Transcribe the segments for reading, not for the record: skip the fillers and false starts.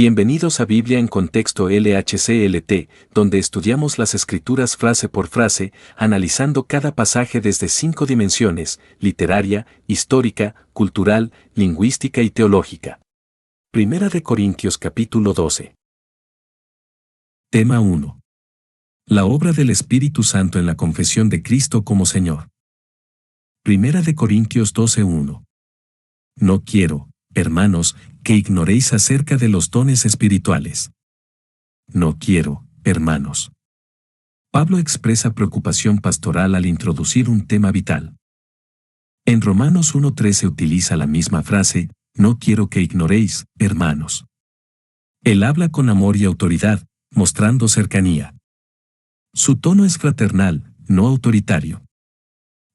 Bienvenidos a Biblia en Contexto LHCLT, donde estudiamos las Escrituras frase por frase, analizando cada pasaje desde 5 dimensiones: literaria, histórica, cultural, lingüística y teológica. Primera de Corintios capítulo 12. Tema 1. La obra del Espíritu Santo en la confesión de Cristo como Señor. Primera de Corintios 12:1. No quiero, hermanos, que ignoréis acerca de los dones espirituales. No quiero, hermanos. Pablo expresa preocupación pastoral al introducir un tema vital. En Romanos 1:13 utiliza la misma frase, no quiero que ignoréis, hermanos. Él habla con amor y autoridad, mostrando cercanía. Su tono es fraternal, no autoritario.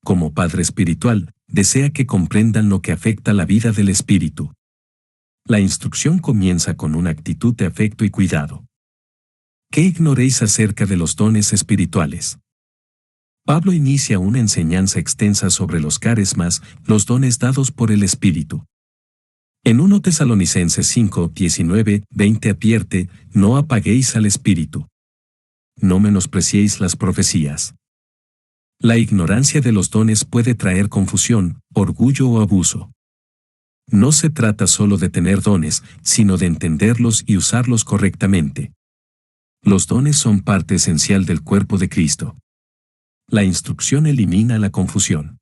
Como padre espiritual, desea que comprendan lo que afecta la vida del espíritu. La instrucción comienza con una actitud de afecto y cuidado. ¿Qué ignoréis acerca de los dones espirituales? Pablo inicia una enseñanza extensa sobre los carismas, los dones dados por el Espíritu. En 1 Tesalonicenses 5:19-20 advierte, no apaguéis al Espíritu. No menospreciéis las profecías. La ignorancia de los dones puede traer confusión, orgullo o abuso. No se trata solo de tener dones, sino de entenderlos y usarlos correctamente. Los dones son parte esencial del cuerpo de Cristo. La instrucción elimina la confusión.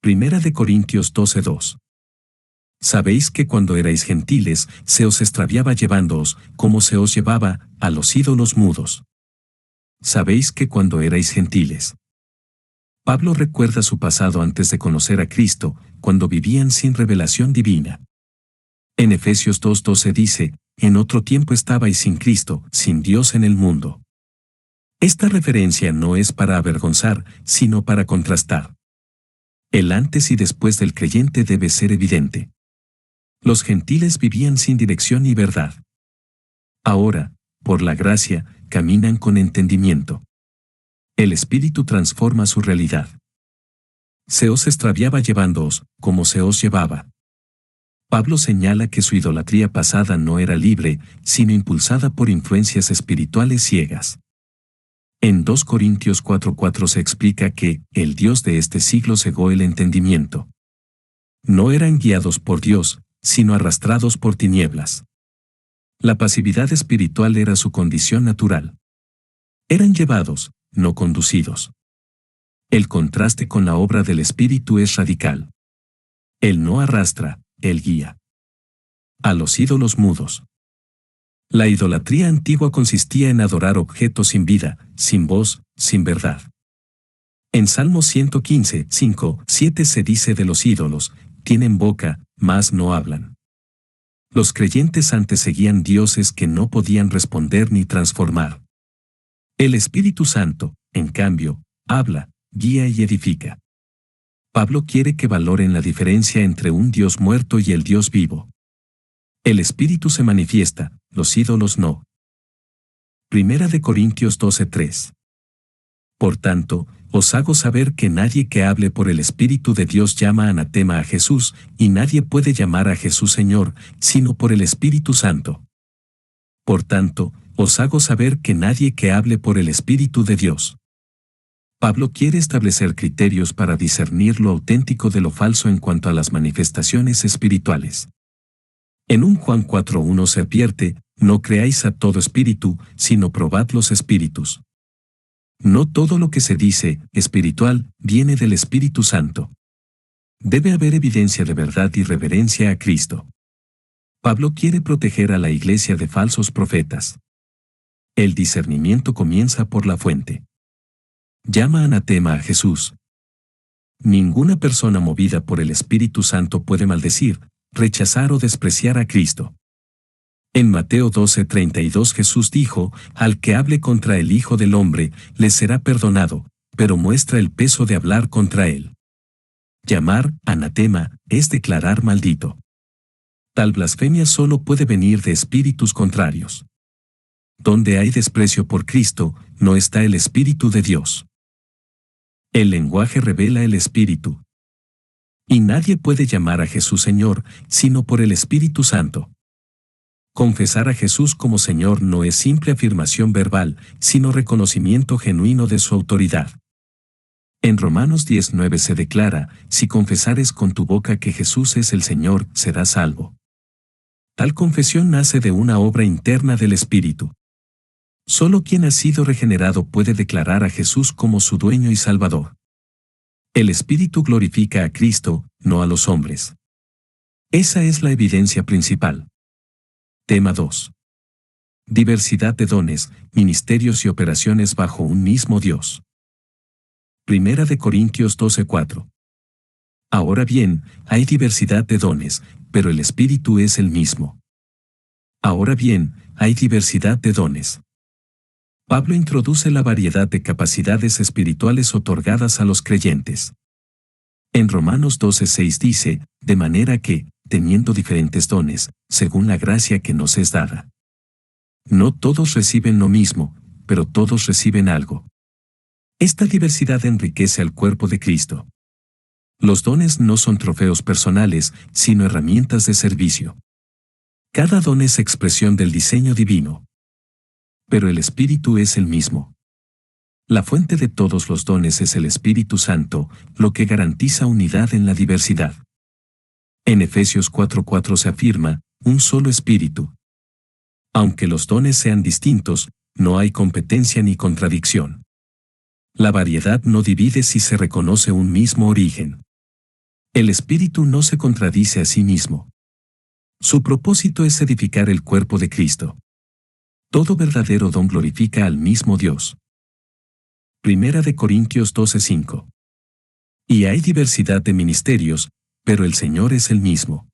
Primera de Corintios 12:2. Sabéis que cuando erais gentiles, se os extraviaba llevándoos, como se os llevaba, a los ídolos mudos. Sabéis que cuando erais gentiles. Pablo recuerda su pasado antes de conocer a Cristo, cuando vivían sin revelación divina. En Efesios 2:12 dice, en otro tiempo estabais sin Cristo, sin Dios en el mundo. Esta referencia no es para avergonzar, sino para contrastar. El antes y después del creyente debe ser evidente. Los gentiles vivían sin dirección y verdad. Ahora, por la gracia, caminan con entendimiento. El Espíritu transforma su realidad. Se os extraviaba llevándoos, como se os llevaba. Pablo señala que su idolatría pasada no era libre, sino impulsada por influencias espirituales ciegas. En 2 Corintios 4:4 se explica que el Dios de este siglo cegó el entendimiento. No eran guiados por Dios, sino arrastrados por tinieblas. La pasividad espiritual era su condición natural. Eran llevados, no conducidos. El contraste con la obra del Espíritu es radical. Él no arrastra, Él guía. A los ídolos mudos. La idolatría antigua consistía en adorar objetos sin vida, sin voz, sin verdad. En Salmo 115:5-7 se dice de los ídolos, tienen boca, mas no hablan. Los creyentes antes seguían dioses que no podían responder ni transformar. El Espíritu Santo, en cambio, habla, guía y edifica. Pablo quiere que valoren la diferencia entre un Dios muerto y el Dios vivo. El Espíritu se manifiesta, los ídolos no. Primera de Corintios 12:3. Por tanto, os hago saber que nadie que hable por el Espíritu de Dios llama anatema a Jesús, y nadie puede llamar a Jesús Señor, sino por el Espíritu Santo. Por tanto, os hago saber que nadie que hable por el Espíritu de Dios. Pablo quiere establecer criterios para discernir lo auténtico de lo falso en cuanto a las manifestaciones espirituales. En 1 Juan 4:1 se advierte, no creáis a todo espíritu, sino probad los espíritus. No todo lo que se dice, espiritual, viene del Espíritu Santo. Debe haber evidencia de verdad y reverencia a Cristo. Pablo quiere proteger a la iglesia de falsos profetas. El discernimiento comienza por la fuente. Llama anatema a Jesús. Ninguna persona movida por el Espíritu Santo puede maldecir, rechazar o despreciar a Cristo. En Mateo 12:32 Jesús dijo, al que hable contra el Hijo del Hombre, le será perdonado, pero muestra el peso de hablar contra él. Llamar anatema es declarar maldito. Tal blasfemia solo puede venir de espíritus contrarios. Donde hay desprecio por Cristo, no está el Espíritu de Dios. El lenguaje revela el Espíritu. Y nadie puede llamar a Jesús Señor, sino por el Espíritu Santo. Confesar a Jesús como Señor no es simple afirmación verbal, sino reconocimiento genuino de su autoridad. En Romanos 10:9 se declara, si confesares con tu boca que Jesús es el Señor, serás salvo. Tal confesión nace de una obra interna del Espíritu. Solo quien ha sido regenerado puede declarar a Jesús como su dueño y Salvador. El Espíritu glorifica a Cristo, no a los hombres. Esa es la evidencia principal. Tema 2. Diversidad de dones, ministerios y operaciones bajo un mismo Dios. Primera de Corintios 12:4. Ahora bien, hay diversidad de dones, pero el Espíritu es el mismo. Ahora bien, hay diversidad de dones. Pablo introduce la variedad de capacidades espirituales otorgadas a los creyentes. En Romanos 12:6 dice, de manera que, teniendo diferentes dones, según la gracia que nos es dada. No todos reciben lo mismo, pero todos reciben algo. Esta diversidad enriquece al cuerpo de Cristo. Los dones no son trofeos personales, sino herramientas de servicio. Cada don es expresión del diseño divino. Pero el Espíritu es el mismo. La fuente de todos los dones es el Espíritu Santo, lo que garantiza unidad en la diversidad. En Efesios 4:4 se afirma, un solo Espíritu. Aunque los dones sean distintos, no hay competencia ni contradicción. La variedad no divide si se reconoce un mismo origen. El Espíritu no se contradice a sí mismo. Su propósito es edificar el cuerpo de Cristo. Todo verdadero don glorifica al mismo Dios. Primera de Corintios 12:5. Y hay diversidad de ministerios, pero el Señor es el mismo.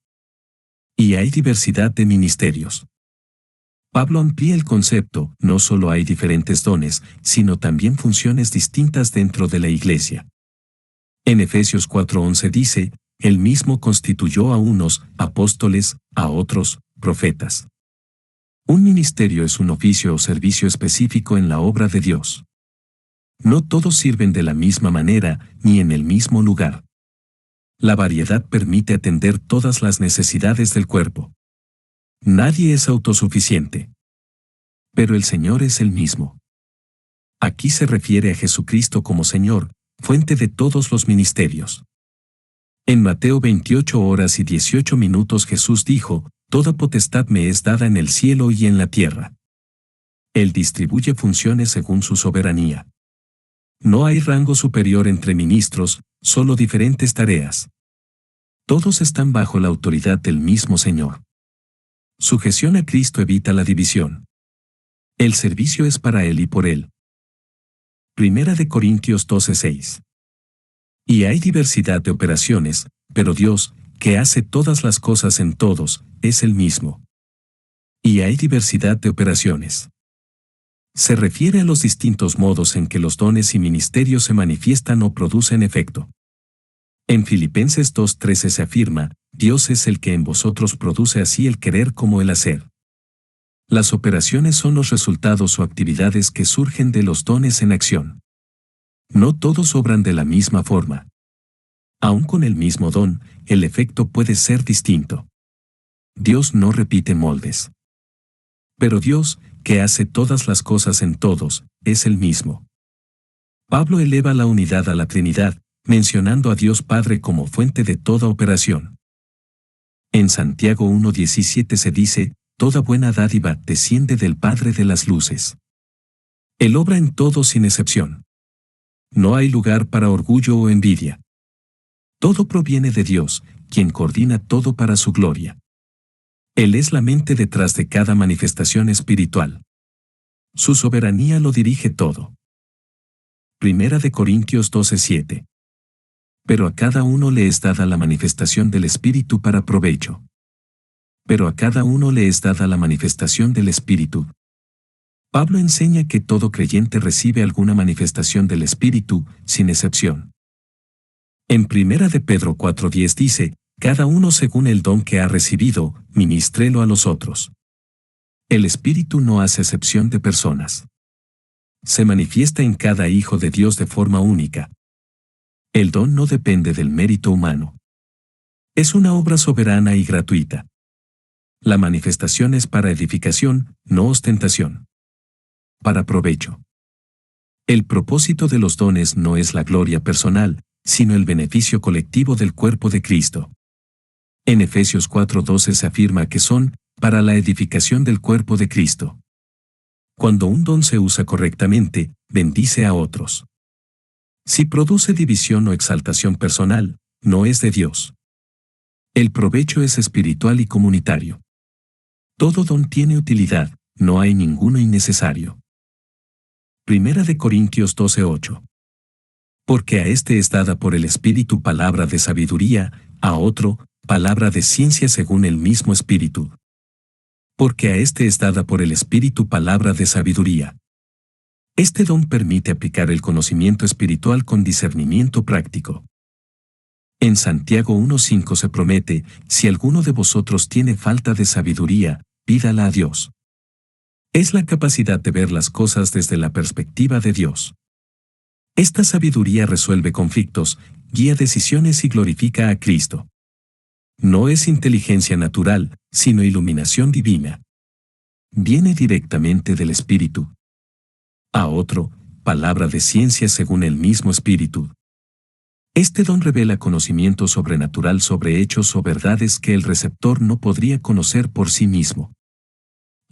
Y hay diversidad de ministerios. Pablo amplía el concepto, no solo hay diferentes dones, sino también funciones distintas dentro de la iglesia. En Efesios 4:11 dice, Él mismo constituyó a unos apóstoles, a otros profetas. Un ministerio es un oficio o servicio específico en la obra de Dios. No todos sirven de la misma manera, ni en el mismo lugar. La variedad permite atender todas las necesidades del cuerpo. Nadie es autosuficiente. Pero el Señor es el mismo. Aquí se refiere a Jesucristo como Señor, fuente de todos los ministerios. En Mateo 28:18 Jesús dijo, Toda potestad me es dada en el cielo y en la tierra. Él distribuye funciones según su soberanía. No hay rango superior entre ministros, solo diferentes tareas. Todos están bajo la autoridad del mismo Señor. Sujeción a Cristo evita la división. El servicio es para Él y por Él. Primera de Corintios 12:6. Y hay diversidad de operaciones, pero Dios, que hace todas las cosas en todos, es el mismo. Y hay diversidad de operaciones. Se refiere a los distintos modos en que los dones y ministerios se manifiestan o producen efecto. En Filipenses 2:13 se afirma, Dios es el que en vosotros produce así el querer como el hacer. Las operaciones son los resultados o actividades que surgen de los dones en acción. No todos obran de la misma forma. Aun con el mismo don, el efecto puede ser distinto. Dios no repite moldes. Pero Dios, que hace todas las cosas en todos, es el mismo. Pablo eleva la unidad a la Trinidad, mencionando a Dios Padre como fuente de toda operación. En Santiago 1:17 se dice, Toda buena dádiva desciende del Padre de las luces. Él obra en todo sin excepción. No hay lugar para orgullo o envidia. Todo proviene de Dios, quien coordina todo para su gloria. Él es la mente detrás de cada manifestación espiritual. Su soberanía lo dirige todo. Primera de Corintios 12:7. Pero a cada uno le es dada la manifestación del Espíritu para provecho. Pero a cada uno le es dada la manifestación del Espíritu. Pablo enseña que todo creyente recibe alguna manifestación del Espíritu, sin excepción. En Primera de Pedro 4:10 dice, cada uno según el don que ha recibido, ministrélo a los otros. El Espíritu no hace excepción de personas. Se manifiesta en cada hijo de Dios de forma única. El don no depende del mérito humano. Es una obra soberana y gratuita. La manifestación es para edificación, no ostentación. Para provecho. El propósito de los dones no es la gloria personal, sino el beneficio colectivo del cuerpo de Cristo. En Efesios 4:12 se afirma que son para la edificación del cuerpo de Cristo. Cuando un don se usa correctamente, bendice a otros. Si produce división o exaltación personal, no es de Dios. El provecho es espiritual y comunitario. Todo don tiene utilidad, no hay ninguno innecesario. Primera de Corintios 12:8. Porque a este es dada por el Espíritu palabra de sabiduría, a otro, palabra de ciencia según el mismo Espíritu. Porque a este es dada por el Espíritu palabra de sabiduría. Este don permite aplicar el conocimiento espiritual con discernimiento práctico. En Santiago 1:5 se promete, si alguno de vosotros tiene falta de sabiduría, pídala a Dios. Es la capacidad de ver las cosas desde la perspectiva de Dios. Esta sabiduría resuelve conflictos, guía decisiones y glorifica a Cristo. No es inteligencia natural, sino iluminación divina. Viene directamente del Espíritu. A otro, palabra de ciencia según el mismo Espíritu. Este don revela conocimiento sobrenatural sobre hechos o verdades que el receptor no podría conocer por sí mismo.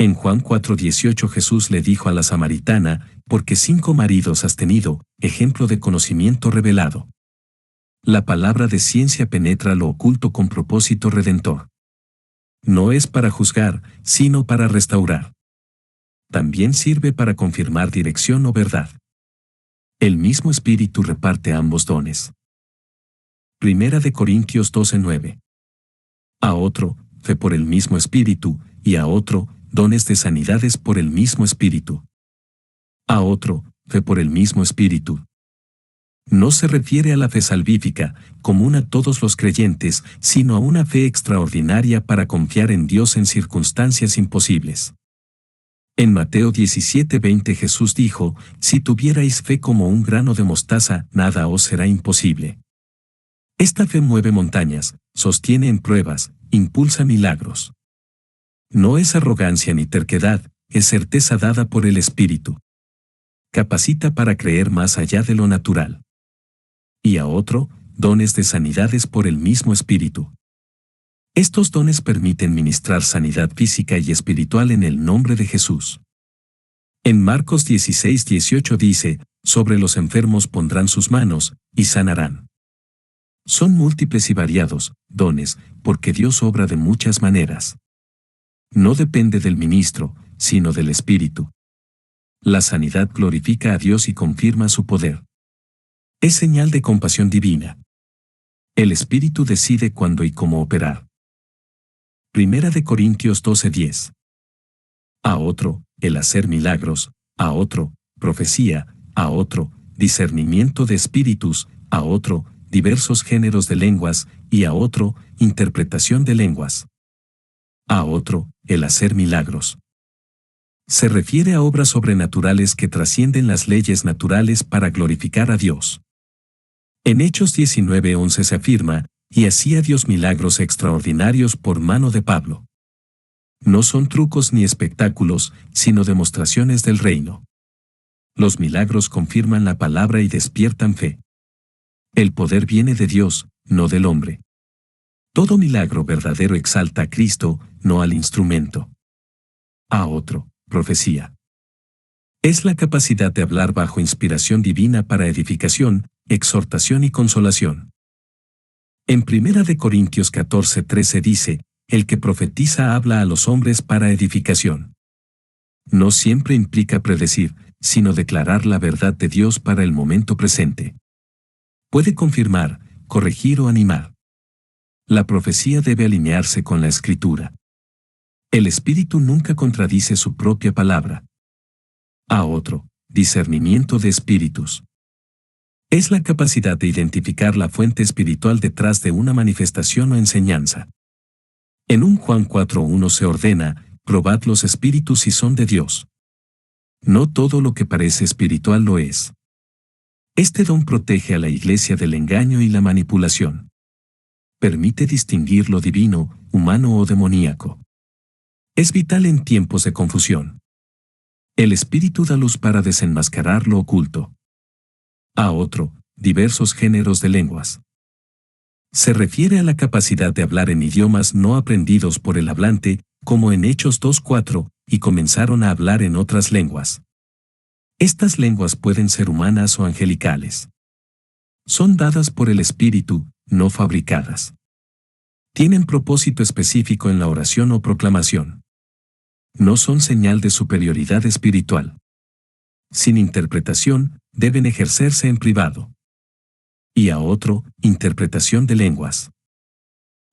En Juan 4:18 Jesús le dijo a la samaritana, porque 5 maridos has tenido, ejemplo de conocimiento revelado. La palabra de ciencia penetra lo oculto con propósito redentor. No es para juzgar, sino para restaurar. También sirve para confirmar dirección o verdad. El mismo Espíritu reparte ambos dones. Primera de Corintios 12:9. A otro, fe por el mismo Espíritu, y a otro, dones de sanidades por el mismo Espíritu. A otro, fe por el mismo Espíritu. No se refiere a la fe salvífica, común a todos los creyentes, sino a una fe extraordinaria para confiar en Dios en circunstancias imposibles. En Mateo 17:20 Jesús dijo, si tuvierais fe como un grano de mostaza, nada os será imposible. Esta fe mueve montañas, sostiene en pruebas, impulsa milagros. No es arrogancia ni terquedad, es certeza dada por el Espíritu. Capacita para creer más allá de lo natural. Y a otro, dones de sanidades por el mismo Espíritu. Estos dones permiten ministrar sanidad física y espiritual en el nombre de Jesús. En Marcos 16:18 dice, sobre los enfermos pondrán sus manos, y sanarán. Son múltiples y variados, dones, porque Dios obra de muchas maneras. No depende del ministro, sino del Espíritu. La sanidad glorifica a Dios y confirma su poder. Es señal de compasión divina. El Espíritu decide cuándo y cómo operar. Primera de Corintios 12:10. A otro, el hacer milagros, a otro, profecía, a otro, discernimiento de espíritus, a otro, diversos géneros de lenguas, y a otro, interpretación de lenguas. A otro, el hacer milagros. Se refiere a obras sobrenaturales que trascienden las leyes naturales para glorificar a Dios. En Hechos 19:11 se afirma, y hacía Dios milagros extraordinarios por mano de Pablo. No son trucos ni espectáculos, sino demostraciones del reino. Los milagros confirman la palabra y despiertan fe. El poder viene de Dios, no del hombre. Todo milagro verdadero exalta a Cristo, no al instrumento. A otro, profecía. Es la capacidad de hablar bajo inspiración divina para edificación, exhortación y consolación. En 1 de Corintios 14:13 dice, el que profetiza habla a los hombres para edificación. No siempre implica predecir, sino declarar la verdad de Dios para el momento presente. Puede confirmar, corregir o animar. La profecía debe alinearse con la Escritura. El Espíritu nunca contradice su propia palabra. A otro, discernimiento de espíritus. Es la capacidad de identificar la fuente espiritual detrás de una manifestación o enseñanza. En 1 Juan 4:1 se ordena, probad los espíritus si son de Dios. No todo lo que parece espiritual lo es. Este don protege a la Iglesia del engaño y la manipulación. Permite distinguir lo divino, humano o demoníaco. Es vital en tiempos de confusión. El Espíritu da luz para desenmascarar lo oculto. A otro, diversos géneros de lenguas. Se refiere a la capacidad de hablar en idiomas no aprendidos por el hablante, como en Hechos 2:4, y comenzaron a hablar en otras lenguas. Estas lenguas pueden ser humanas o angelicales. Son dadas por el Espíritu, no fabricadas. Tienen propósito específico en la oración o proclamación. No son señal de superioridad espiritual. Sin interpretación, deben ejercerse en privado. Y a otro, interpretación de lenguas.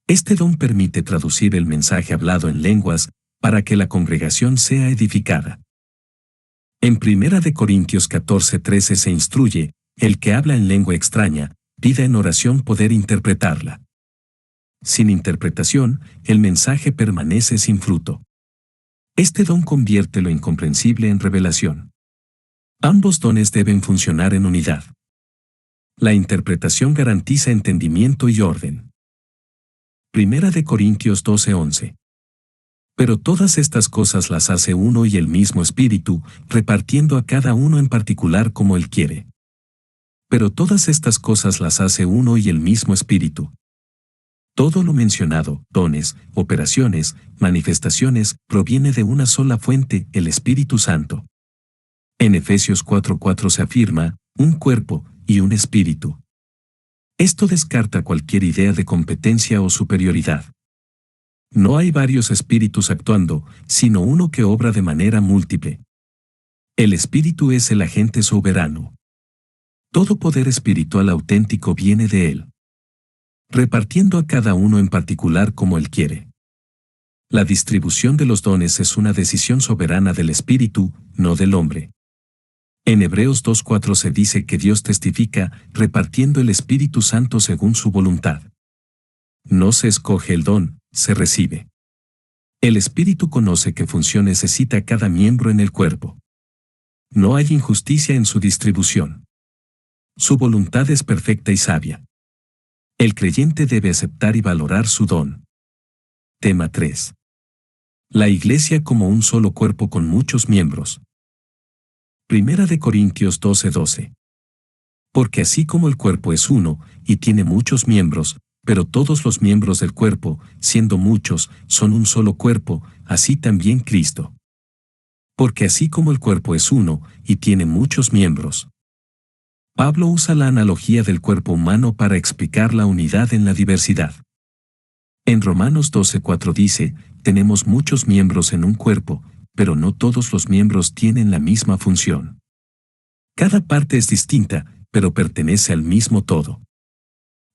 Este don permite traducir el mensaje hablado en lenguas para que la congregación sea edificada. En 1 Corintios 14:13 se instruye, el que habla en lengua extraña, pida en oración poder interpretarla. Sin interpretación, el mensaje permanece sin fruto. Este don convierte lo incomprensible en revelación. Ambos dones deben funcionar en unidad. La interpretación garantiza entendimiento y orden. 1 Corintios 12:11. Pero todas estas cosas las hace uno y el mismo Espíritu, repartiendo a cada uno en particular como Él quiere. Pero todas estas cosas las hace uno y el mismo Espíritu. Todo lo mencionado, dones, operaciones, manifestaciones, proviene de una sola fuente, el Espíritu Santo. En Efesios 4:4 se afirma, un cuerpo y un espíritu. Esto descarta cualquier idea de competencia o superioridad. No hay varios espíritus actuando, sino uno que obra de manera múltiple. El Espíritu es el agente soberano. Todo poder espiritual auténtico viene de Él, repartiendo a cada uno en particular como Él quiere. La distribución de los dones es una decisión soberana del Espíritu, no del hombre. En Hebreos 2:4 se dice que Dios testifica, repartiendo el Espíritu Santo según su voluntad. No se escoge el don, se recibe. El Espíritu conoce qué función necesita cada miembro en el cuerpo. No hay injusticia en su distribución. Su voluntad es perfecta y sabia. El creyente debe aceptar y valorar su don. Tema 3. La Iglesia como un solo cuerpo con muchos miembros. 1 Corintios 12:12. Porque así como el cuerpo es uno, y tiene muchos miembros, pero todos los miembros del cuerpo, siendo muchos, son un solo cuerpo, así también Cristo. Porque así como el cuerpo es uno, y tiene muchos miembros. Pablo usa la analogía del cuerpo humano para explicar la unidad en la diversidad. En Romanos 12:4 dice, tenemos muchos miembros en un cuerpo, pero no todos los miembros tienen la misma función. Cada parte es distinta, pero pertenece al mismo todo.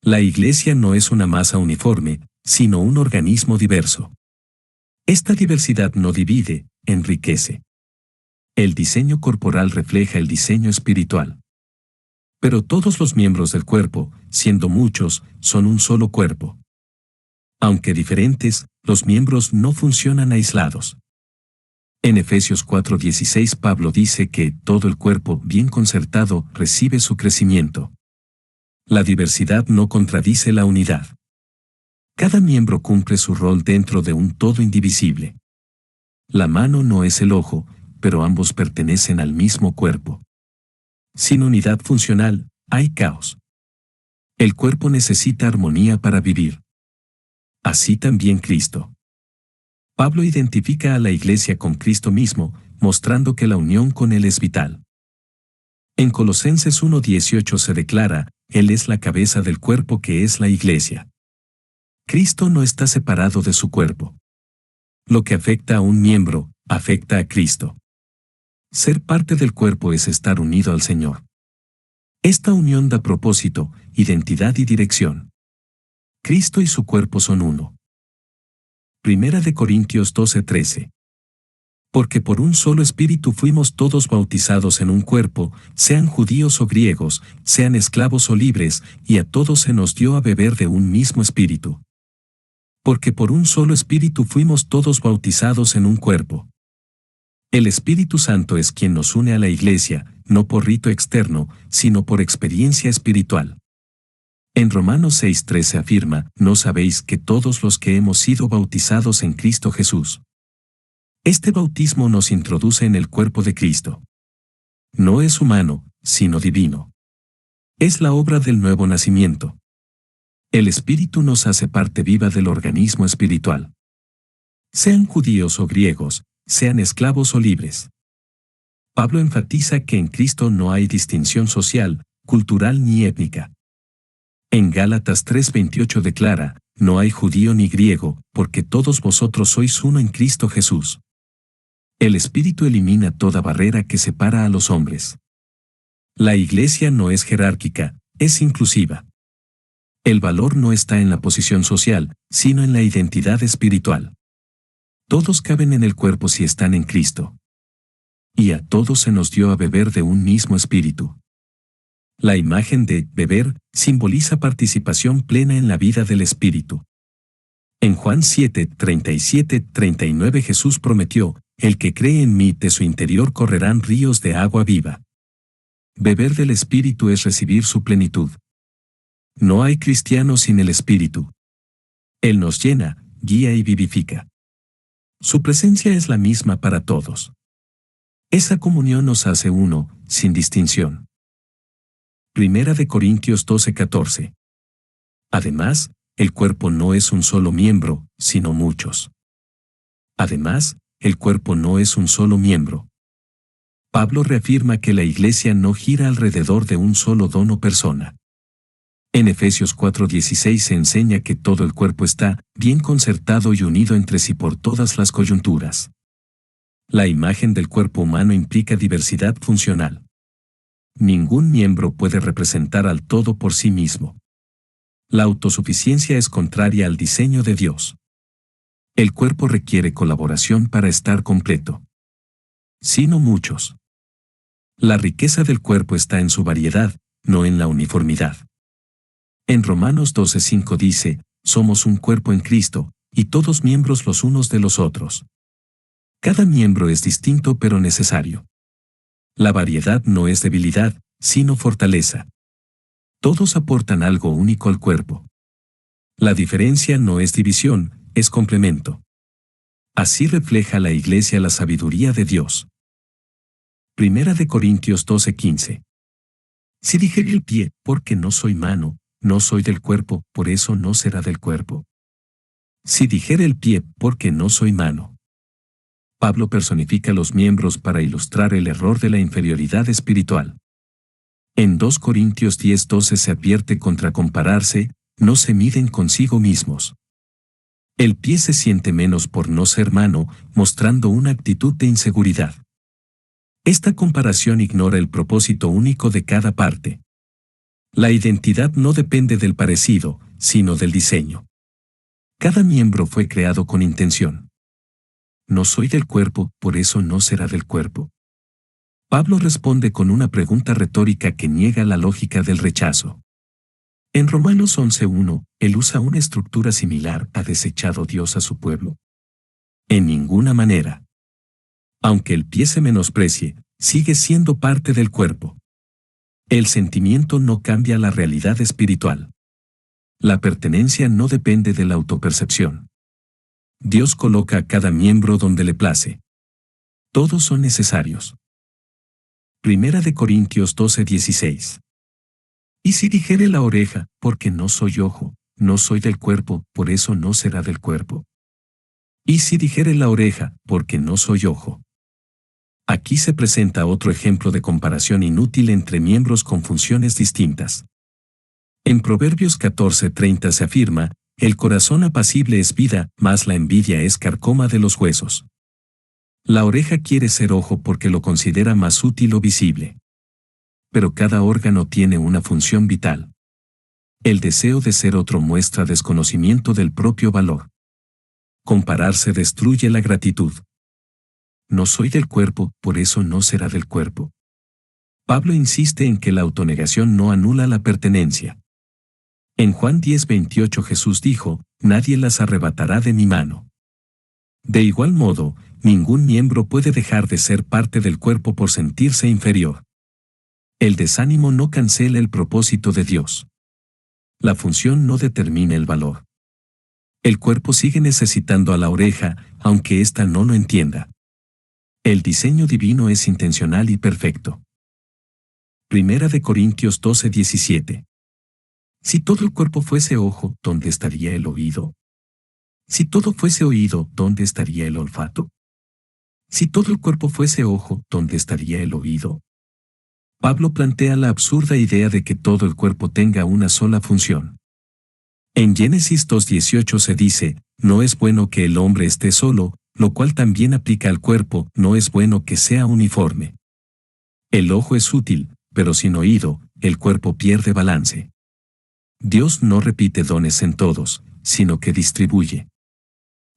La Iglesia no es una masa uniforme, sino un organismo diverso. Esta diversidad no divide, enriquece. El diseño corporal refleja el diseño espiritual. Pero todos los miembros del cuerpo, siendo muchos, son un solo cuerpo. Aunque diferentes, los miembros no funcionan aislados. En Efesios 4:16 Pablo dice que todo el cuerpo bien concertado recibe su crecimiento. La diversidad no contradice la unidad. Cada miembro cumple su rol dentro de un todo indivisible. La mano no es el ojo, pero ambos pertenecen al mismo cuerpo. Sin unidad funcional, hay caos. El cuerpo necesita armonía para vivir. Así también Cristo. Pablo identifica a la Iglesia con Cristo mismo, mostrando que la unión con Él es vital. En Colosenses 1:18 se declara, Él es la cabeza del cuerpo que es la Iglesia. Cristo no está separado de su cuerpo. Lo que afecta a un miembro, afecta a Cristo. Ser parte del cuerpo es estar unido al Señor. Esta unión da propósito, identidad y dirección. Cristo y su cuerpo son uno. 1 Corintios 12:13. Porque por un solo espíritu fuimos todos bautizados en un cuerpo, sean judíos o griegos, sean esclavos o libres, y a todos se nos dio a beber de un mismo espíritu. Porque por un solo espíritu fuimos todos bautizados en un cuerpo. El Espíritu Santo es quien nos une a la Iglesia, no por rito externo, sino por experiencia espiritual. En Romanos 6:13 afirma, ¿no sabéis que todos los que hemos sido bautizados en Cristo Jesús, Este bautismo nos introduce en el cuerpo de Cristo. No es humano, sino divino. Es la obra del nuevo nacimiento. El Espíritu nos hace parte viva del organismo espiritual. Sean judíos o griegos, sean esclavos o libres. Pablo enfatiza que en Cristo no hay distinción social, cultural ni étnica. En Gálatas 3:28 declara, no hay judío ni griego, porque todos vosotros sois uno en Cristo Jesús. El Espíritu elimina toda barrera que separa a los hombres. La Iglesia no es jerárquica, es inclusiva. El valor no está en la posición social, sino en la identidad espiritual. Todos caben en el cuerpo si están en Cristo. Y a todos se nos dio a beber de un mismo espíritu. La imagen de beber simboliza participación plena en la vida del Espíritu. En Juan 7:37-39 Jesús prometió, el que cree en mí de su interior correrán ríos de agua viva. Beber del Espíritu es recibir su plenitud. No hay cristiano sin el Espíritu. Él nos llena, guía y vivifica. Su presencia es la misma para todos. Esa comunión nos hace uno, sin distinción. Primera de Corintios 12:14. Además, el cuerpo no es un solo miembro, sino muchos. Además, el cuerpo no es un solo miembro. Pablo reafirma que la Iglesia no gira alrededor de un solo don o persona. En Efesios 4:16 se enseña que todo el cuerpo está bien concertado y unido entre sí por todas las coyunturas. La imagen del cuerpo humano implica diversidad funcional. Ningún miembro puede representar al todo por sí mismo. La autosuficiencia es contraria al diseño de Dios. El cuerpo requiere colaboración para estar completo. Sino muchos. La riqueza del cuerpo está en su variedad, no en la uniformidad. En Romanos 12:5 dice, somos un cuerpo en Cristo, y todos miembros los unos de los otros. Cada miembro es distinto pero necesario. La variedad no es debilidad, sino fortaleza. Todos aportan algo único al cuerpo. La diferencia no es división, es complemento. Así refleja la Iglesia la sabiduría de Dios. Primera de Corintios 12:15. Si dijere el pie, porque no soy mano, no soy del cuerpo, por eso no será del cuerpo. Si dijere el pie, porque no soy mano. Pablo personifica los miembros para ilustrar el error de la inferioridad espiritual. En 2 Corintios 10:12 se advierte contra compararse, no se miden consigo mismos. El pie se siente menos por no ser mano, mostrando una actitud de inseguridad. Esta comparación ignora el propósito único de cada parte. La identidad no depende del parecido, sino del diseño. Cada miembro fue creado con intención. No soy del cuerpo, por eso no será del cuerpo. Pablo responde con una pregunta retórica que niega la lógica del rechazo. En Romanos 11:1, él usa una estructura similar. ¿Ha desechado Dios a su pueblo? En ninguna manera. Aunque el pie se menosprecie, sigue siendo parte del cuerpo. El sentimiento no cambia la realidad espiritual. La pertenencia no depende de la autopercepción. Dios coloca a cada miembro donde le place. Todos son necesarios. Primera de Corintios 12:16. Y si dijere la oreja, porque no soy ojo, no soy del cuerpo, por eso no será del cuerpo. Y si dijere la oreja, porque no soy ojo. Aquí se presenta otro ejemplo de comparación inútil entre miembros con funciones distintas. En Proverbios 14:30 se afirma, el corazón apacible es vida, mas la envidia es carcoma de los huesos. La oreja quiere ser ojo porque lo considera más útil o visible. Pero cada órgano tiene una función vital. El deseo de ser otro muestra desconocimiento del propio valor. Compararse destruye la gratitud. No soy del cuerpo, por eso no será del cuerpo. Pablo insiste en que la autonegación no anula la pertenencia. En Juan 10:28 Jesús dijo, nadie las arrebatará de mi mano. De igual modo, ningún miembro puede dejar de ser parte del cuerpo por sentirse inferior. El desánimo no cancela el propósito de Dios. La función no determina el valor. El cuerpo sigue necesitando a la oreja, aunque ésta no lo entienda. El diseño divino es intencional y perfecto. Primera de Corintios 12:17. Si todo el cuerpo fuese ojo, ¿dónde estaría el oído? Si todo fuese oído, ¿dónde estaría el olfato? Si todo el cuerpo fuese ojo, ¿dónde estaría el oído? Pablo plantea la absurda idea de que todo el cuerpo tenga una sola función. En Génesis 2:18 se dice, no es bueno que el hombre esté solo, lo cual también aplica al cuerpo, no es bueno que sea uniforme. El ojo es útil, pero sin oído, el cuerpo pierde balance. Dios no repite dones en todos, sino que distribuye.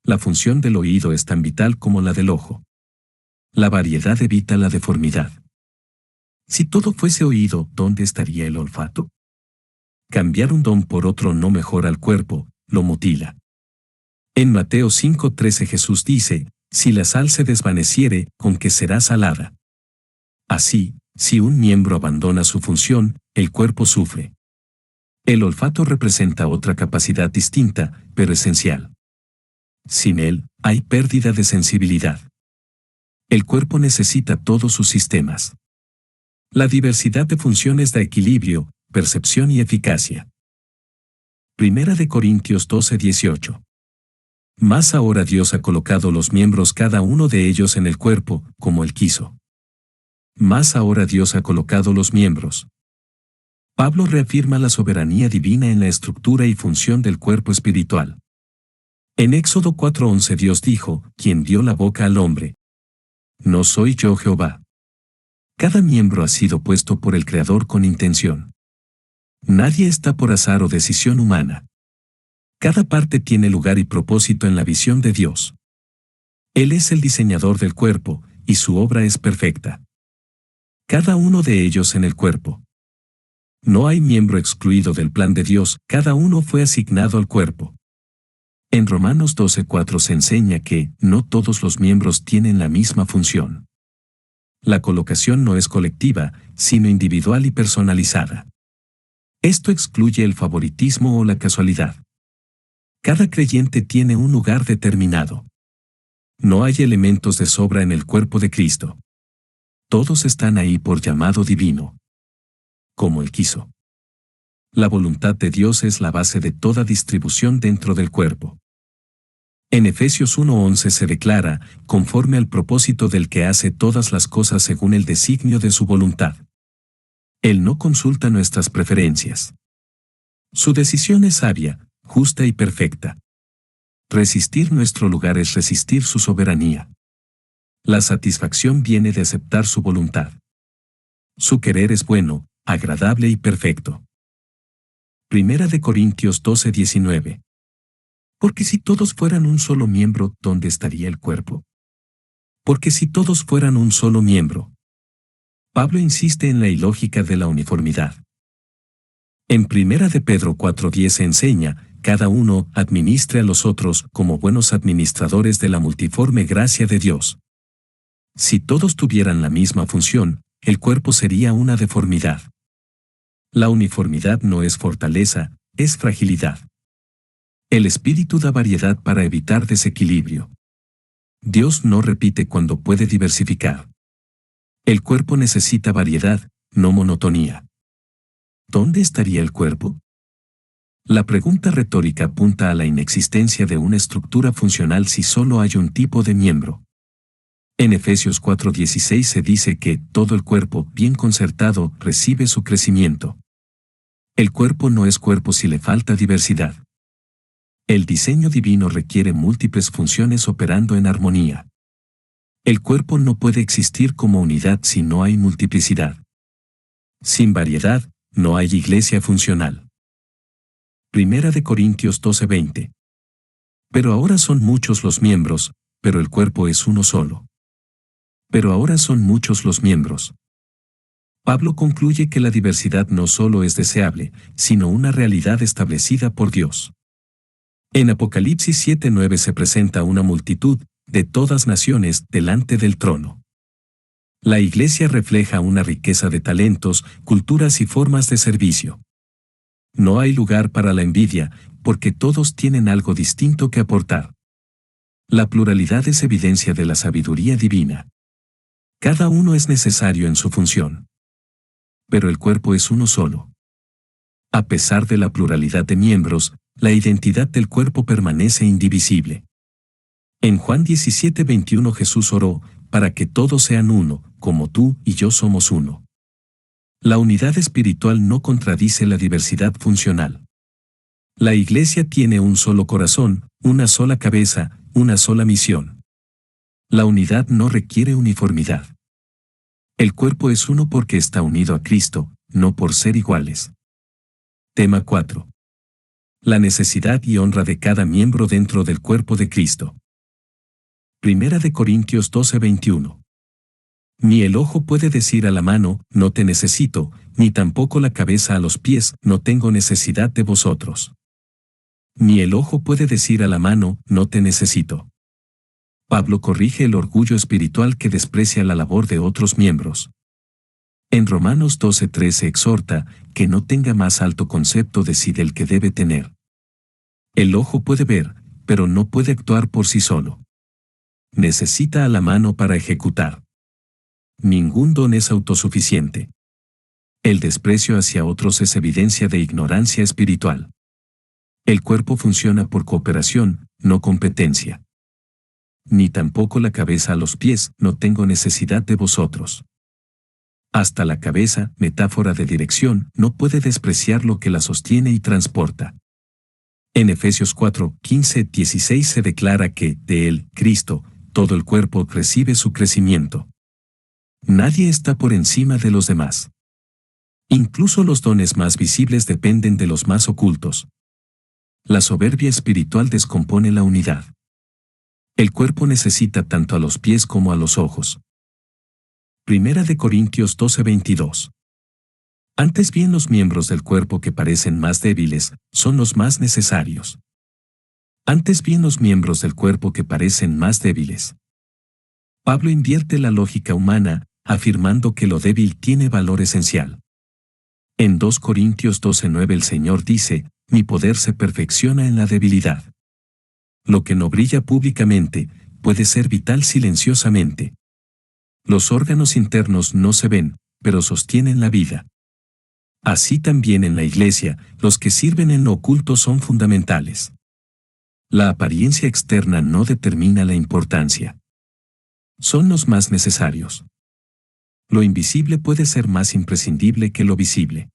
La función del oído es tan vital como la del ojo. La variedad evita la deformidad. Si todo fuese oído, ¿dónde estaría el olfato? Cambiar un don por otro no mejora al cuerpo, lo mutila. En Mateo 5:13 Jesús dice, si la sal se desvaneciere, ¿con qué será salada? Así, si un miembro abandona su función, el cuerpo sufre. El olfato representa otra capacidad distinta, pero esencial. Sin él, hay pérdida de sensibilidad. El cuerpo necesita todos sus sistemas. La diversidad de funciones da equilibrio, percepción y eficacia. Primera de Corintios 12:18. Mas ahora Dios ha colocado los miembros cada uno de ellos en el cuerpo, como Él quiso. Mas ahora Dios ha colocado los miembros. Pablo reafirma la soberanía divina en la estructura y función del cuerpo espiritual. En Éxodo 4:11 Dios dijo, quien dio la boca al hombre. No soy yo Jehová. Cada miembro ha sido puesto por el Creador con intención. Nadie está por azar o decisión humana. Cada parte tiene lugar y propósito en la visión de Dios. Él es el diseñador del cuerpo, y su obra es perfecta. Cada uno de ellos en el cuerpo. No hay miembro excluido del plan de Dios, cada uno fue asignado al cuerpo. En Romanos 12:4 se enseña que no todos los miembros tienen la misma función. La colocación no es colectiva, sino individual y personalizada. Esto excluye el favoritismo o la casualidad. Cada creyente tiene un lugar determinado. No hay elementos de sobra en el cuerpo de Cristo. Todos están ahí por llamado divino. Como Él quiso. La voluntad de Dios es la base de toda distribución dentro del cuerpo. En Efesios 1:11 se declara, conforme al propósito del que hace todas las cosas según el designio de su voluntad. Él no consulta nuestras preferencias. Su decisión es sabia, justa y perfecta. Resistir nuestro lugar es resistir su soberanía. La satisfacción viene de aceptar su voluntad. Su querer es bueno, agradable y perfecto. Primera de Corintios 12:19. Porque si todos fueran un solo miembro, ¿dónde estaría el cuerpo? Porque si todos fueran un solo miembro. Pablo insiste en la ilógica de la uniformidad. En Primera de Pedro 4:10 se enseña, cada uno administre a los otros como buenos administradores de la multiforme gracia de Dios. Si todos tuvieran la misma función, el cuerpo sería una deformidad. La uniformidad no es fortaleza, es fragilidad. El Espíritu da variedad para evitar desequilibrio. Dios no repite cuando puede diversificar. El cuerpo necesita variedad, no monotonía. ¿Dónde estaría el cuerpo? La pregunta retórica apunta a la inexistencia de una estructura funcional si solo hay un tipo de miembro. En Efesios 4:16 se dice que todo el cuerpo, bien concertado, recibe su crecimiento. El cuerpo no es cuerpo si le falta diversidad. El diseño divino requiere múltiples funciones operando en armonía. El cuerpo no puede existir como unidad si no hay multiplicidad. Sin variedad, no hay iglesia funcional. Primera de Corintios 12:20. Pero ahora son muchos los miembros, pero el cuerpo es uno solo. Pero ahora son muchos los miembros. Pablo concluye que la diversidad no solo es deseable, sino una realidad establecida por Dios. En Apocalipsis 7:9 se presenta una multitud, de todas naciones, delante del trono. La iglesia refleja una riqueza de talentos, culturas y formas de servicio. No hay lugar para la envidia, porque todos tienen algo distinto que aportar. La pluralidad es evidencia de la sabiduría divina. Cada uno es necesario en su función. Pero el cuerpo es uno solo. A pesar de la pluralidad de miembros, la identidad del cuerpo permanece indivisible. En Juan 17:21 Jesús oró, para que todos sean uno, como tú y yo somos uno. La unidad espiritual no contradice la diversidad funcional. La Iglesia tiene un solo corazón, una sola cabeza, una sola misión. La unidad no requiere uniformidad. El cuerpo es uno porque está unido a Cristo, no por ser iguales. Tema 4. La necesidad y honra de cada miembro dentro del cuerpo de Cristo. Primera de Corintios 12:21. Ni el ojo puede decir a la mano, no te necesito, ni tampoco la cabeza a los pies, no tengo necesidad de vosotros. Ni el ojo puede decir a la mano, no te necesito. Pablo corrige el orgullo espiritual que desprecia la labor de otros miembros. En Romanos 12:13 exhorta que no tenga más alto concepto de sí del que debe tener. El ojo puede ver, pero no puede actuar por sí solo. Necesita a la mano para ejecutar. Ningún don es autosuficiente. El desprecio hacia otros es evidencia de ignorancia espiritual. El cuerpo funciona por cooperación, no competencia. Ni tampoco la cabeza a los pies, no tengo necesidad de vosotros. Hasta la cabeza, metáfora de dirección, no puede despreciar lo que la sostiene y transporta. En Efesios 4:15-16 se declara que, de él, Cristo, todo el cuerpo recibe su crecimiento. Nadie está por encima de los demás. Incluso los dones más visibles dependen de los más ocultos. La soberbia espiritual descompone la unidad. El cuerpo necesita tanto a los pies como a los ojos. Primera de Corintios 12:22. Antes bien los miembros del cuerpo que parecen más débiles, son los más necesarios. Antes bien los miembros del cuerpo que parecen más débiles. Pablo invierte la lógica humana, afirmando que lo débil tiene valor esencial. En 2 Corintios 12:9 el Señor dice, mi poder se perfecciona en la debilidad. Lo que no brilla públicamente, puede ser vital silenciosamente. Los órganos internos no se ven, pero sostienen la vida. Así también en la Iglesia, los que sirven en lo oculto son fundamentales. La apariencia externa no determina la importancia. Son los más necesarios. Lo invisible puede ser más imprescindible que lo visible.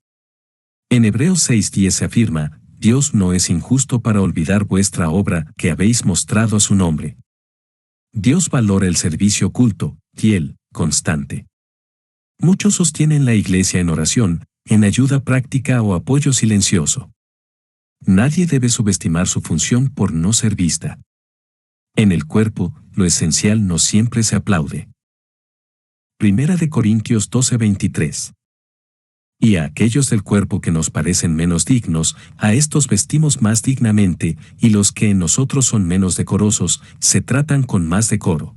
En Hebreos 6:10 se afirma, Dios no es injusto para olvidar vuestra obra que habéis mostrado a su nombre. Dios valora el servicio oculto, fiel, constante. Muchos sostienen la Iglesia en oración, en ayuda práctica o apoyo silencioso. Nadie debe subestimar su función por no ser vista. En el cuerpo, lo esencial no siempre se aplaude. Primera de Corintios 12:23. Y a aquellos del cuerpo que nos parecen menos dignos, a estos vestimos más dignamente, y los que en nosotros son menos decorosos, se tratan con más decoro.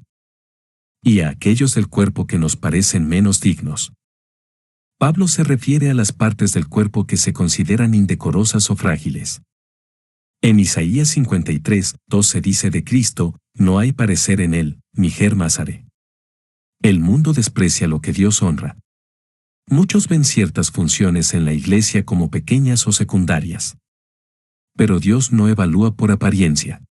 Y a aquellos del cuerpo que nos parecen menos dignos. Pablo se refiere a las partes del cuerpo que se consideran indecorosas o frágiles. En Isaías 53:2 se dice de Cristo, no hay parecer en él, ni germazare. El mundo desprecia lo que Dios honra. Muchos ven ciertas funciones en la Iglesia como pequeñas o secundarias. Pero Dios no evalúa por apariencia.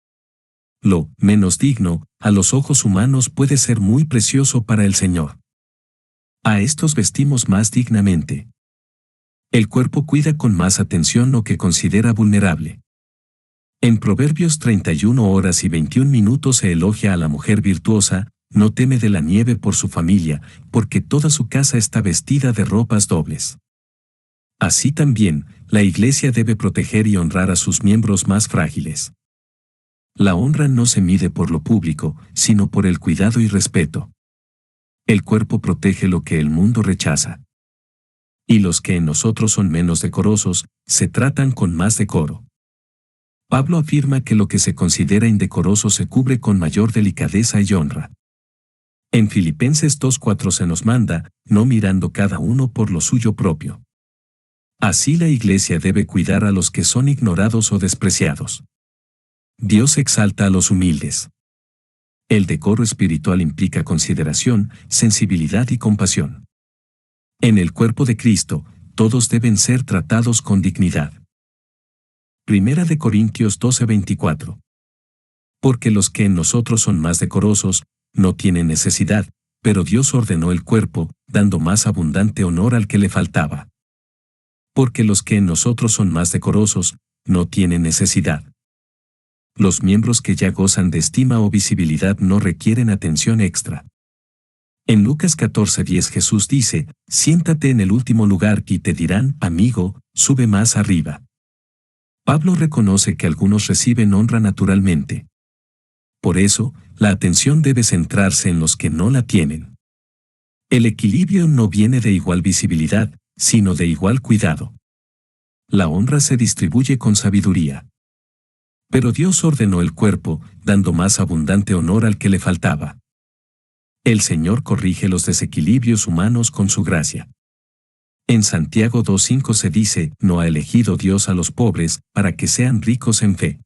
Lo menos digno, a los ojos humanos puede ser muy precioso para el Señor. A estos vestimos más dignamente. El cuerpo cuida con más atención lo que considera vulnerable. En Proverbios 31:21 se elogia a la mujer virtuosa, no teme de la nieve por su familia, porque toda su casa está vestida de ropas dobles. Así también, la Iglesia debe proteger y honrar a sus miembros más frágiles. La honra no se mide por lo público, sino por el cuidado y respeto. El cuerpo protege lo que el mundo rechaza. Y los que en nosotros son menos decorosos, se tratan con más decoro. Pablo afirma que lo que se considera indecoroso se cubre con mayor delicadeza y honra. En Filipenses 2:4 se nos manda, no mirando cada uno por lo suyo propio. Así la Iglesia debe cuidar a los que son ignorados o despreciados. Dios exalta a los humildes. El decoro espiritual implica consideración, sensibilidad y compasión. En el cuerpo de Cristo, todos deben ser tratados con dignidad. Primera de Corintios 12:24. Porque los que en nosotros son más decorosos, no tienen necesidad, pero Dios ordenó el cuerpo, dando más abundante honor al que le faltaba. Porque los que en nosotros son más decorosos, no tienen necesidad. Los miembros que ya gozan de estima o visibilidad no requieren atención extra. En Lucas 14:10 Jesús dice, siéntate en el último lugar y te dirán, amigo, sube más arriba. Pablo reconoce que algunos reciben honra naturalmente. Por eso, la atención debe centrarse en los que no la tienen. El equilibrio no viene de igual visibilidad, sino de igual cuidado. La honra se distribuye con sabiduría. Pero Dios ordenó el cuerpo, dando más abundante honor al que le faltaba. El Señor corrige los desequilibrios humanos con su gracia. En Santiago 2:5 se dice, no ha elegido Dios a los pobres, para que sean ricos en fe.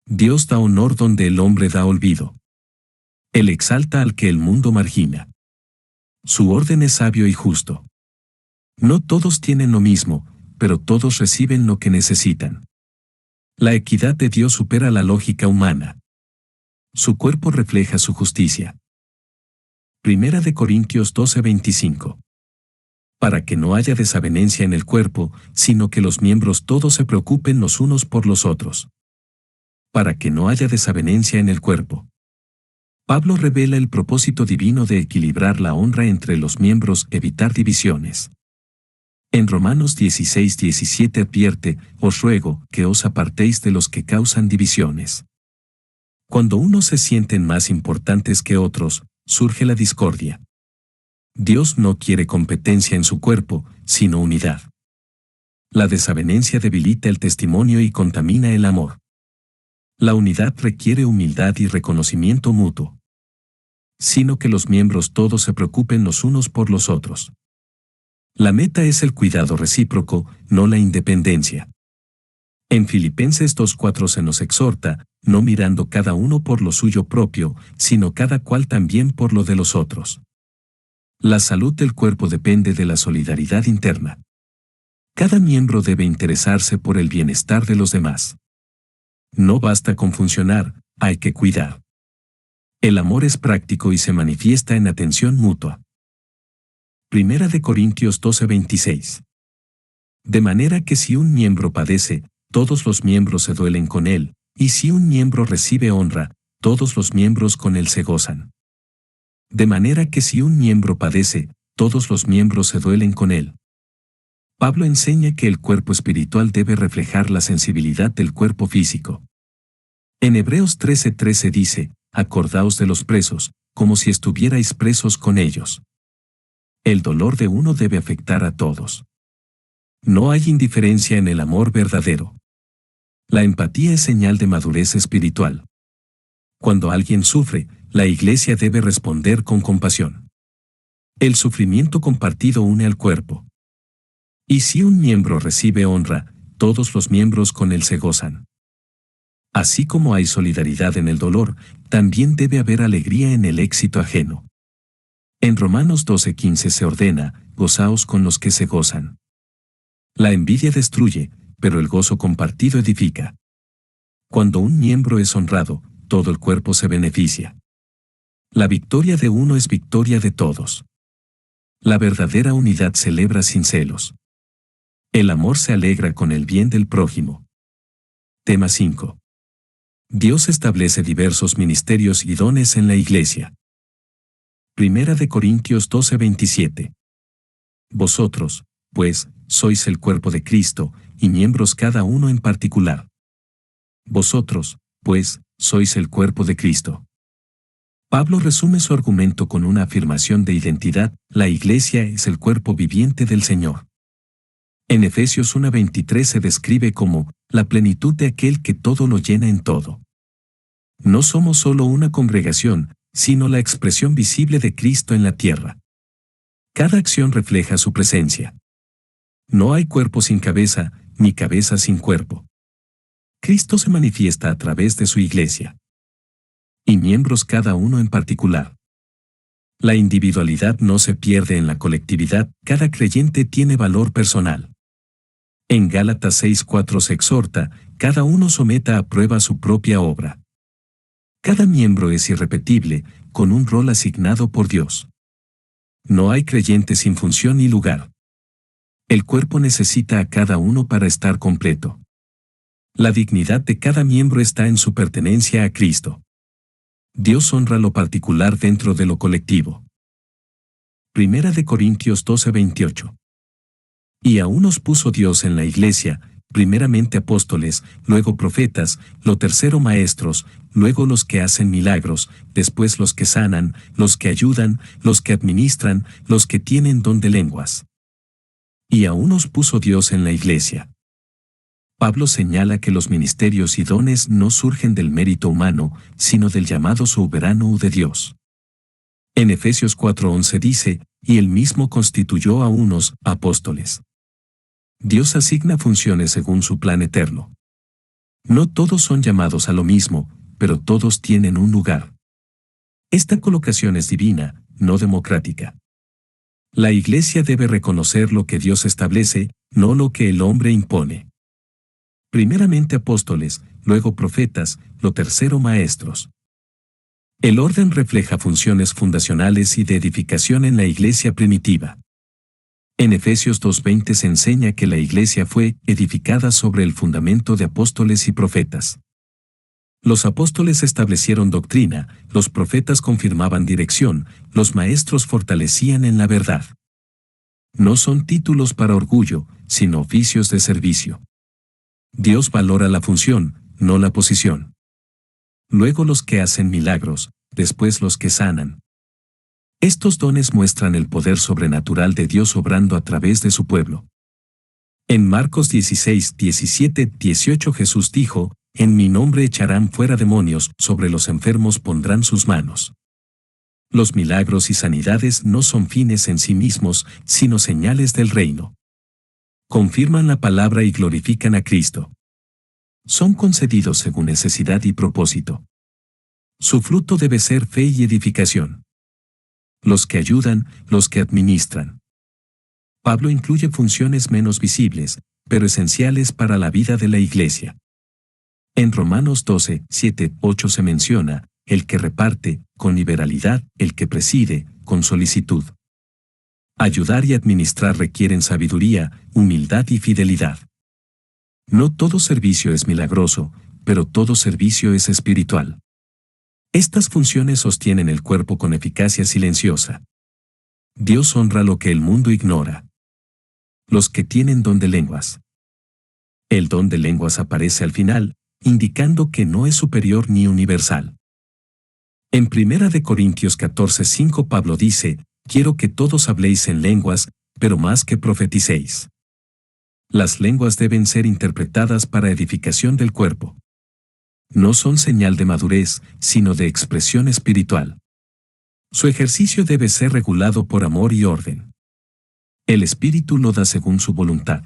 Dios da honor donde el hombre da olvido. Él exalta al que el mundo margina. Su orden es sabio y justo. No todos tienen lo mismo, pero todos reciben lo que necesitan. La equidad de Dios supera la lógica humana. Su cuerpo refleja su justicia. Primera de Corintios 12:25. Para que no haya desavenencia en el cuerpo, sino que los miembros todos se preocupen los unos por los otros. Para que no haya desavenencia en el cuerpo. Pablo revela el propósito divino de equilibrar la honra entre los miembros, evitar divisiones. En Romanos 16:17 advierte, os ruego que os apartéis de los que causan divisiones. Cuando unos se sienten más importantes que otros, surge la discordia. Dios no quiere competencia en su cuerpo, sino unidad. La desavenencia debilita el testimonio y contamina el amor. La unidad requiere humildad y reconocimiento mutuo. Sino que los miembros todos se preocupen los unos por los otros. La meta es el cuidado recíproco, no la independencia. En Filipenses 2:4 se nos exhorta, no mirando cada uno por lo suyo propio, sino cada cual también por lo de los otros. La salud del cuerpo depende de la solidaridad interna. Cada miembro debe interesarse por el bienestar de los demás. No basta con funcionar, hay que cuidar. El amor es práctico y se manifiesta en atención mutua. Primera de Corintios 12:26. De manera que si un miembro padece, todos los miembros se duelen con él, y si un miembro recibe honra, todos los miembros con él se gozan. De manera que si un miembro padece, todos los miembros se duelen con él. Pablo enseña que el cuerpo espiritual debe reflejar la sensibilidad del cuerpo físico. En Hebreos 13:13 dice, acordaos de los presos, como si estuvierais presos con ellos. El dolor de uno debe afectar a todos. No hay indiferencia en el amor verdadero. La empatía es señal de madurez espiritual. Cuando alguien sufre, la Iglesia debe responder con compasión. El sufrimiento compartido une al cuerpo. Y si un miembro recibe honra, todos los miembros con él se gozan. Así como hay solidaridad en el dolor, también debe haber alegría en el éxito ajeno. En Romanos 12:15 se ordena, gozaos con los que se gozan. La envidia destruye, pero el gozo compartido edifica. Cuando un miembro es honrado, todo el cuerpo se beneficia. La victoria de uno es victoria de todos. La verdadera unidad celebra sin celos. El amor se alegra con el bien del prójimo. Tema 5. Dios establece diversos ministerios y dones en la Iglesia. Primera de Corintios 12:27. Vosotros, pues, sois el cuerpo de Cristo, y miembros cada uno en particular. Vosotros, pues, sois el cuerpo de Cristo. Pablo resume su argumento con una afirmación de identidad, la Iglesia es el cuerpo viviente del Señor. En Efesios 1:23 se describe como, la plenitud de aquel que todo lo llena en todo. No somos solo una congregación, sino la expresión visible de Cristo en la tierra. Cada acción refleja su presencia. No hay cuerpo sin cabeza, ni cabeza sin cuerpo. Cristo se manifiesta a través de su iglesia. Y miembros cada uno en particular. La individualidad no se pierde en la colectividad, cada creyente tiene valor personal. En Gálatas 6:4 se exhorta, cada uno someta a prueba su propia obra. Cada miembro es irrepetible, con un rol asignado por Dios. No hay creyente sin función ni lugar. El cuerpo necesita a cada uno para estar completo. La dignidad de cada miembro está en su pertenencia a Cristo. Dios honra lo particular dentro de lo colectivo. Primera de Corintios 12:28. Y a unos puso Dios en la iglesia, primeramente apóstoles, luego profetas, lo tercero maestros, luego los que hacen milagros, después los que sanan, los que ayudan, los que administran, los que tienen don de lenguas. Y a unos puso Dios en la iglesia. Pablo señala que los ministerios y dones no surgen del mérito humano, sino del llamado soberano de Dios. En Efesios 4:11 dice, y él mismo constituyó a unos apóstoles. Dios asigna funciones según su plan eterno. No todos son llamados a lo mismo, pero todos tienen un lugar. Esta colocación es divina, no democrática. La iglesia debe reconocer lo que Dios establece, no lo que el hombre impone. Primeramente apóstoles, luego profetas, lo tercero maestros. El orden refleja funciones fundacionales y de edificación en la iglesia primitiva. En Efesios 2:20 se enseña que la iglesia fue edificada sobre el fundamento de apóstoles y profetas. Los apóstoles establecieron doctrina, los profetas confirmaban dirección, los maestros fortalecían en la verdad. No son títulos para orgullo, sino oficios de servicio. Dios valora la función, no la posición. Luego los que hacen milagros, después los que sanan. Estos dones muestran el poder sobrenatural de Dios obrando a través de su pueblo. En Marcos 16, 17, 18 Jesús dijo, en mi nombre echarán fuera demonios, sobre los enfermos pondrán sus manos. Los milagros y sanidades no son fines en sí mismos, sino señales del reino. Confirman la palabra y glorifican a Cristo. Son concedidos según necesidad y propósito. Su fruto debe ser fe y edificación. Los que ayudan, los que administran. Pablo incluye funciones menos visibles, pero esenciales para la vida de la iglesia. En Romanos 12, 7, 8 se menciona, el que reparte, con liberalidad, el que preside, con solicitud. Ayudar y administrar requieren sabiduría, humildad y fidelidad. No todo servicio es milagroso, pero todo servicio es espiritual. Estas funciones sostienen el cuerpo con eficacia silenciosa. Dios honra lo que el mundo ignora. Los que tienen don de lenguas. El don de lenguas aparece al final, indicando que no es superior ni universal. En 1 de Corintios 14:5 Pablo dice, quiero que todos habléis en lenguas, pero más que profeticéis. Las lenguas deben ser interpretadas para edificación del cuerpo. No son señal de madurez, sino de expresión espiritual. Su ejercicio debe ser regulado por amor y orden. El Espíritu lo da según su voluntad.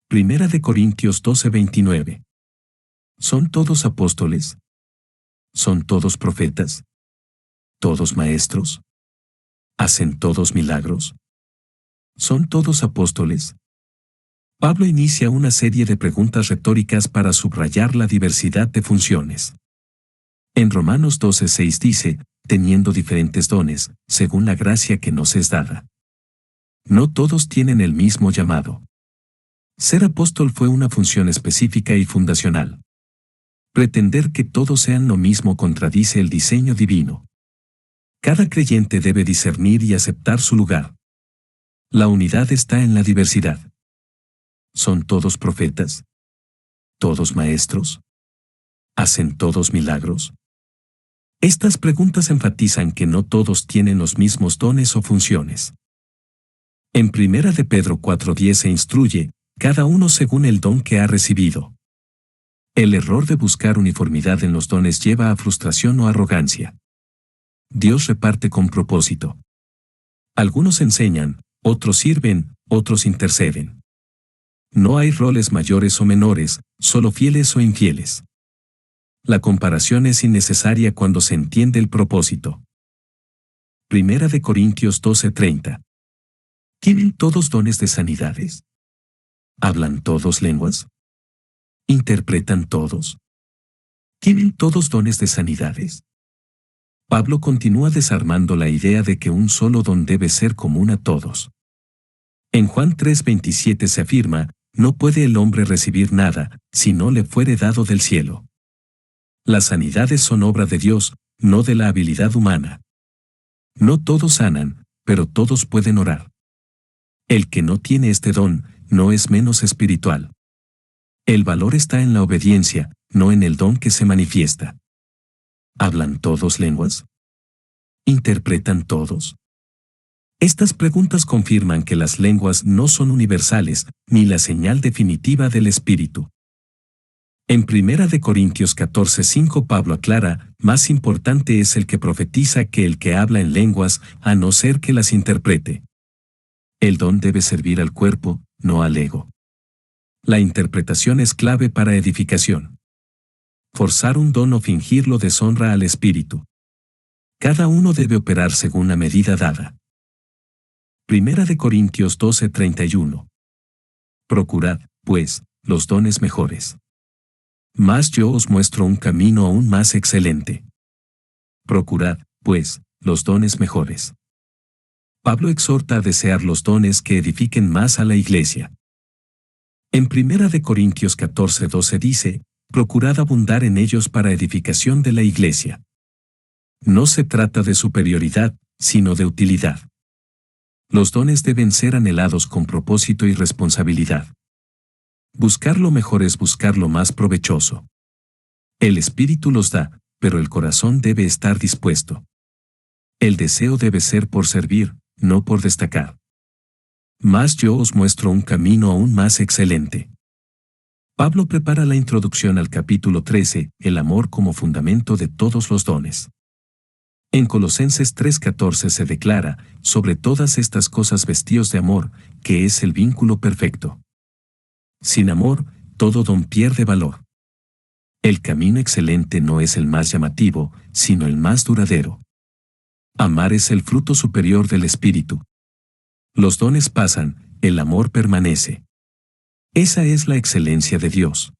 1 de Corintios 12:29. ¿Son todos apóstoles? ¿Son todos profetas? ¿Todos maestros? ¿Hacen todos milagros? ¿Son todos apóstoles? Pablo inicia una serie de preguntas retóricas para subrayar la diversidad de funciones. En Romanos 12:6 dice, teniendo diferentes dones, según la gracia que nos es dada. No todos tienen el mismo llamado. Ser apóstol fue una función específica y fundacional. Pretender que todos sean lo mismo contradice el diseño divino. Cada creyente debe discernir y aceptar su lugar. La unidad está en la diversidad. ¿Son todos profetas? ¿Todos maestros? ¿Hacen todos milagros? Estas preguntas enfatizan que no todos tienen los mismos dones o funciones. En 1 de Pedro 4:10 se instruye, cada uno según el don que ha recibido. El error de buscar uniformidad en los dones lleva a frustración o arrogancia. Dios reparte con propósito. Algunos enseñan, otros sirven, otros interceden. No hay roles mayores o menores, solo fieles o infieles. La comparación es innecesaria cuando se entiende el propósito. Primera de Corintios 12:30. ¿Tienen todos dones de sanidades? ¿Hablan todos lenguas? ¿Interpretan todos? ¿Tienen todos dones de sanidades? Pablo continúa desarmando la idea de que un solo don debe ser común a todos. En Juan 3:27 se afirma, no puede el hombre recibir nada, si no le fuere dado del cielo. Las sanidades son obra de Dios, no de la habilidad humana. No todos sanan, pero todos pueden orar. El que no tiene este don, no es menos espiritual. El valor está en la obediencia, no en el don que se manifiesta. ¿Hablan todos lenguas? ¿Interpretan todos? Estas preguntas confirman que las lenguas no son universales, ni la señal definitiva del Espíritu. En 1 de Corintios 14:5 Pablo aclara, más importante es el que profetiza que el que habla en lenguas, a no ser que las interprete. El don debe servir al cuerpo, no al ego. La interpretación es clave para edificación. Forzar un don o fingirlo deshonra al Espíritu. Cada uno debe operar según la medida dada. 1 de Corintios 12:31. Procurad, pues, los dones mejores. Mas yo os muestro un camino aún más excelente. Procurad, pues, los dones mejores. Pablo exhorta a desear los dones que edifiquen más a la iglesia. En 1 de Corintios 14:12 dice, procurad abundar en ellos para edificación de la iglesia. No se trata de superioridad, sino de utilidad. Los dones deben ser anhelados con propósito y responsabilidad. Buscar lo mejor es buscar lo más provechoso. El Espíritu los da, pero el corazón debe estar dispuesto. El deseo debe ser por servir, no por destacar. Mas yo os muestro un camino aún más excelente. Pablo prepara la introducción al capítulo 13, el amor como fundamento de todos los dones. En Colosenses 3:14 se declara, sobre todas estas cosas vestíos de amor, que es el vínculo perfecto. Sin amor, todo don pierde valor. El camino excelente no es el más llamativo, sino el más duradero. Amar es el fruto superior del Espíritu. Los dones pasan, el amor permanece. Esa es la excelencia de Dios.